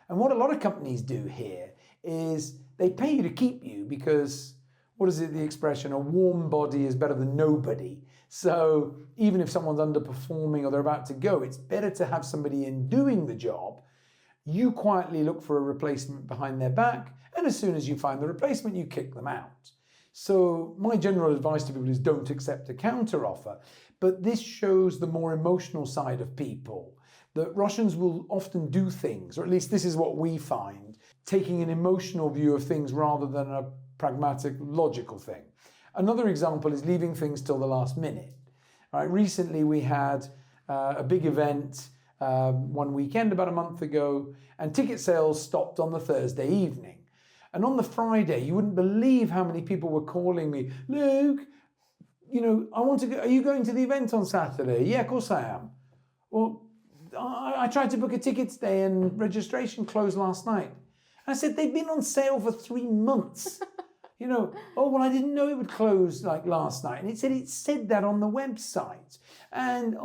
And what a lot of companies do here is they pay you to keep you because, what is it, the expression, a warm body is better than nobody. So even if someone's underperforming or they're about to go, it's better to have somebody in doing the job. You quietly look for a replacement behind their back, and as soon as you find the replacement, you kick them out. So my general advice to people is don't accept a counteroffer. But this shows the more emotional side of people, that Russians will often do things, or at least this is what we find, taking an emotional view of things rather than a pragmatic, logical thing. Another example is leaving things till the last minute. All right, recently we had a big event one weekend about a month ago, and ticket sales stopped on the Thursday evening. And on the Friday, you wouldn't believe how many people were calling me, Luke, I want to go, are you going to the event on Saturday? Yeah, of course I am. Well, I tried to book a ticket today and registration closed last night. I said, they've been on sale for 3 months. Oh, well, I didn't know it would close like last night. And it said that on the website. And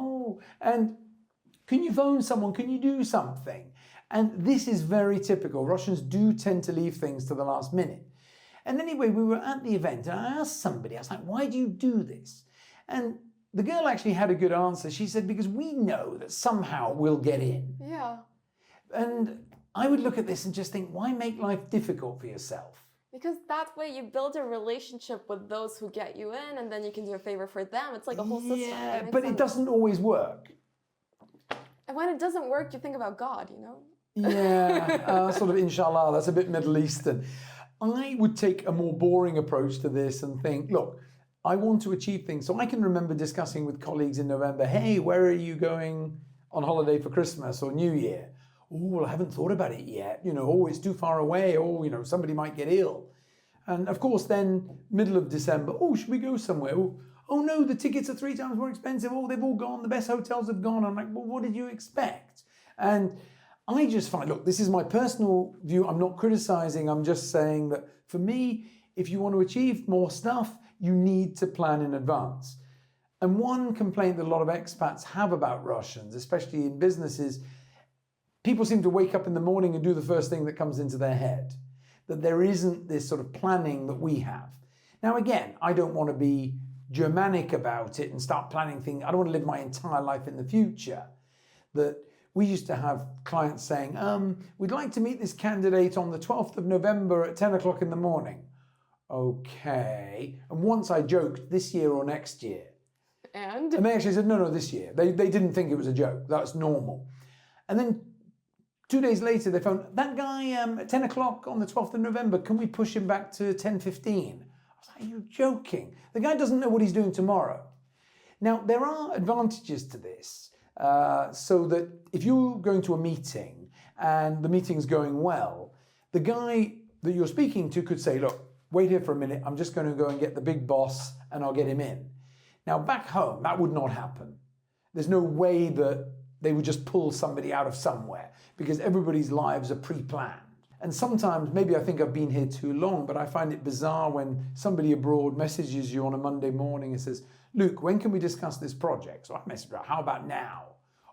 can you phone someone? Can you do something? And this is very typical. Russians do tend to leave things to the last minute. And anyway, we were at the event and I asked somebody, I was like, why do you do this? And the girl actually had a good answer. She said, because we know that somehow we'll get in. Yeah. And I would look at this and just think, why make life difficult for yourself? Because that way you build a relationship with those who get you in, and then you can do a favor for them. It's like a whole system. Yeah, but it doesn't always work. And when it doesn't work, you think about God, Yeah, sort of inshallah, that's a bit Middle Eastern. I would take a more boring approach to this and think, look, I want to achieve things. So I can remember discussing with colleagues in November, hey, where are you going on holiday for Christmas or New Year? Oh, well, I haven't thought about it yet. Oh, it's too far away. Oh, somebody might get ill. And of course, then middle of December, oh, should we go somewhere? Oh no, the tickets are 3 times more expensive. Oh, they've all gone. The best hotels have gone. I'm like, well, what did you expect? And I just find, look, this is my personal view. I'm not criticizing. I'm just saying that for me, if you want to achieve more stuff, you need to plan in advance. And one complaint that a lot of expats have about Russians, especially in businesses, people seem to wake up in the morning and do the first thing that comes into their head. That there isn't this sort of planning that we have. Now, again, I don't want to be Germanic about it and start planning things. I don't want to live my entire life in the future. That we used to have clients saying, we'd like to meet this candidate on the 12th of November at 10 o'clock in the morning. Okay. And once I joked, this year or next year. And they actually said, no, this year. They didn't think it was a joke. That's normal. And then 2 days later, they found that guy at 10 o'clock on the 12th of November, can we push him back to 10:15? I was like, are you joking? The guy doesn't know what he's doing tomorrow. Now, there are advantages to this, so that if you're going to a meeting and the meeting's going well, the guy that you're speaking to could say, look, wait here for a minute. I'm just going to go and get the big boss and I'll get him in. Now, back home, that would not happen. There's no way that they would just pull somebody out of somewhere because everybody's lives are pre-planned. And sometimes, maybe I think I've been here too long, but I find it bizarre when somebody abroad messages you on a Monday morning and says, Luke, when can we discuss this project? So I message about, how about now?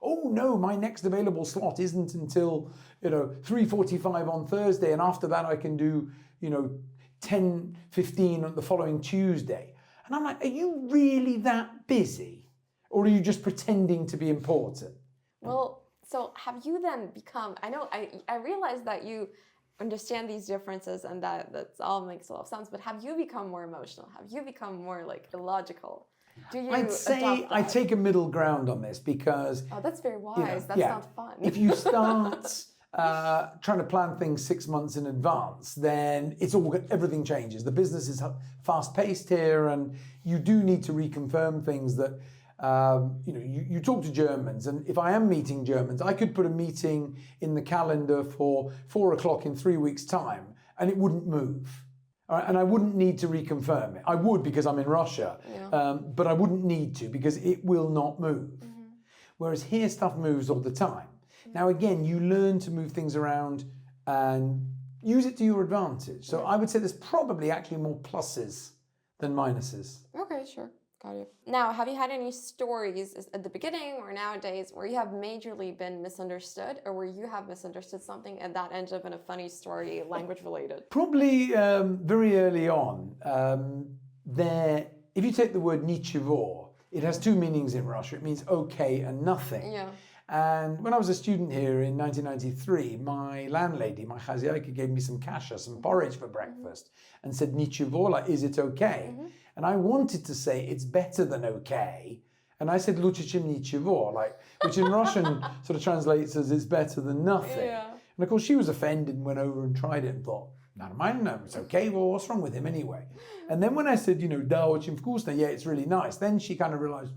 Oh no, my next available slot isn't until 3:45 on Thursday, and after that I can do 10:15 on the following Tuesday. And I'm like, are you really that busy? Or are you just pretending to be important? Well, so have you then become, I realized that you understand these differences, and that's all makes a lot of sense. But have you become more emotional? Have you become more like illogical? Do you I'd say adopt I that? take a middle ground on this because Oh, that's very wise. you know, That's yeah, not fun. if you start trying to plan things 6 months in advance, then everything changes. The business is fast paced here, and you do need to reconfirm things that. You talk to Germans, and if I am meeting Germans, I could put a meeting in the calendar for 4 o'clock in 3 weeks' time, and it wouldn't move. All right, and I wouldn't need to reconfirm it. I would because I'm in Russia, but I wouldn't need to because it will not move. Whereas here, stuff moves all the time. Now, again, you learn to move things around and use it to your advantage. So I would say there's probably actually more pluses than minuses. Okay, sure. Got you. Now, have you had any stories at the beginning or nowadays where you have majorly been misunderstood, or where you have misunderstood something and that ended up in a funny story, language related? Probably very early on. If you take the word nichevo, it has two meanings in Russia. It means okay and nothing. Yeah. And when I was a student here in 1993, my landlady, my chazyaika, gave me some kasha, some porridge for breakfast, and said, nichevo, like, is it okay? And I wanted to say it's better than okay. And I said, luche чем nichevo, like, which in Russian sort of translates as it's better than nothing. Yeah. And of course, she was offended and went over and tried it and thought, no, it's okay. Well, what's wrong with him anyway? And then when I said, da очень вкусно, yeah, it's really nice, then she kind of realized,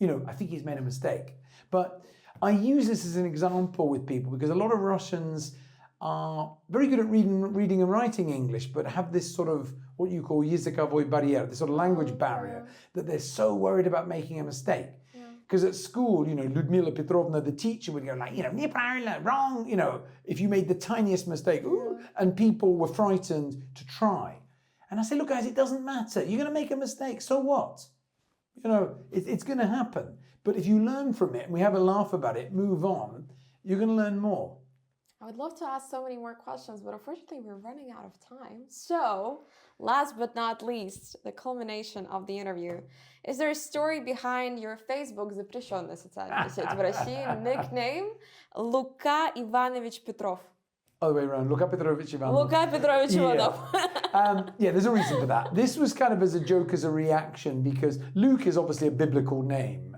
I think he's made a mistake. But I use this as an example with people because a lot of Russians are very good at reading and writing English, but have this sort of what you call языковой barrier, this sort of language barrier, that they're so worried about making a mistake. Because at school, Ludmila Petrovna, the teacher, would go like, неправильно, wrong, if you made the tiniest mistake, and people were frightened to try. And I say, look, guys, it doesn't matter. You're going to make a mistake. So what? It's going to happen. But if you learn from it and we have a laugh about it, move on, you're going to learn more. I would love to ask so many more questions, but unfortunately we're running out of time. So, last but not least, the culmination of the interview. Is there a story behind your Facebook запрещенной социальной сети в России nickname Luka Ivanovic Petrov? Other way around, Luka Petrovich Ivanna. Luka Petrovich Ivanov. Yeah, there's a reason for that. This was kind of as a joke, as a reaction, because Luke is obviously a biblical name.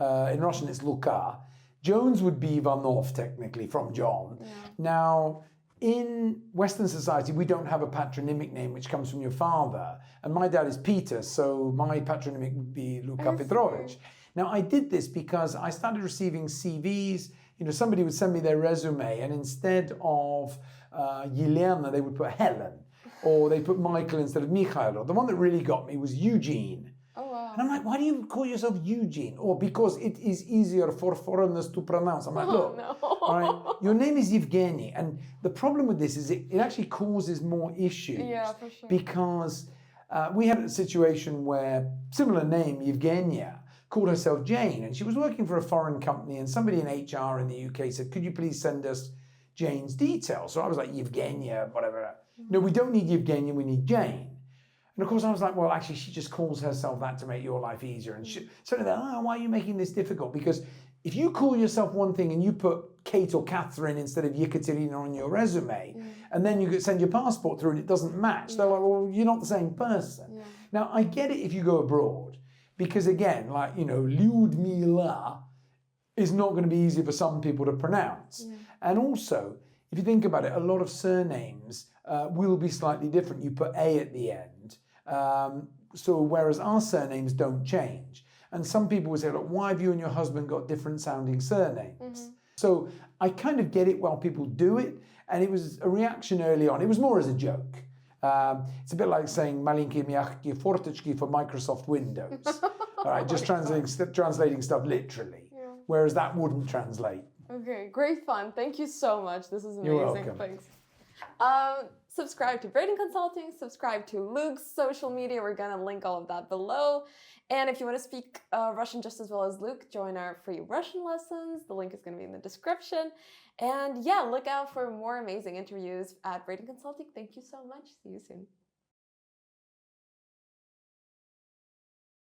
In Russian it's Luka. Jones would be Ivanov, technically, from John. Yeah. Now, in Western society, we don't have a patronymic name which comes from your father. And my dad is Peter, so my patronymic would be Luka Petrovich. Now, I did this because I started receiving CVs. Somebody would send me their resume, and instead of Yelena, they would put Helen, or they put Michael instead of Mikhail. The one that really got me was Eugene. Oh, wow. And I'm like, why do you call yourself Eugene? Or because it is easier for foreigners to pronounce. I'm like, look, all right, your name is Yevgeny. And the problem with this is it actually causes more issues. Yeah, for sure. Because we had a situation where, similar name, Yevgenia, called herself Jane. And she was working for a foreign company. And somebody in HR in the UK said, could you please send us Jane's details? So I was like, Yevgenia, whatever. No, we don't need Yevgenia, we need Jane. And of course, I was like, well, actually, she just calls herself that to make your life easier. And so they're like, why are you making this difficult? Because if you call yourself one thing and you put Kate or Catherine instead of Yekaterina on your resume, and then you send your passport through and it doesn't match, they're like, well, you're not the same person. Yeah. Now, I get it if you go abroad, because again, like, Lyudmila is not going to be easy for some people to pronounce. Yeah. And also, if you think about it, a lot of surnames will be slightly different. You put A at the end. Whereas our surnames don't change. And some people would say, look, why have you and your husband got different sounding surnames? So I kind of get it while people do it. And it was a reaction early on. It was more as a joke. It's a bit like saying malinki mягкие форточки for Microsoft Windows. All right, just translating stuff literally. Yeah. Whereas that wouldn't translate. Okay, great fun. Thank you so much. This is amazing. You're welcome. Thanks. Subscribe to Braiden Consulting, subscribe to Luc's social media. We're going to link all of that below. And if you want to speak Russian just as well as Luc, join our free Russian lessons. The link is going to be in the description. And yeah, look out for more amazing interviews at Braiden Consulting. Thank you so much. See you soon.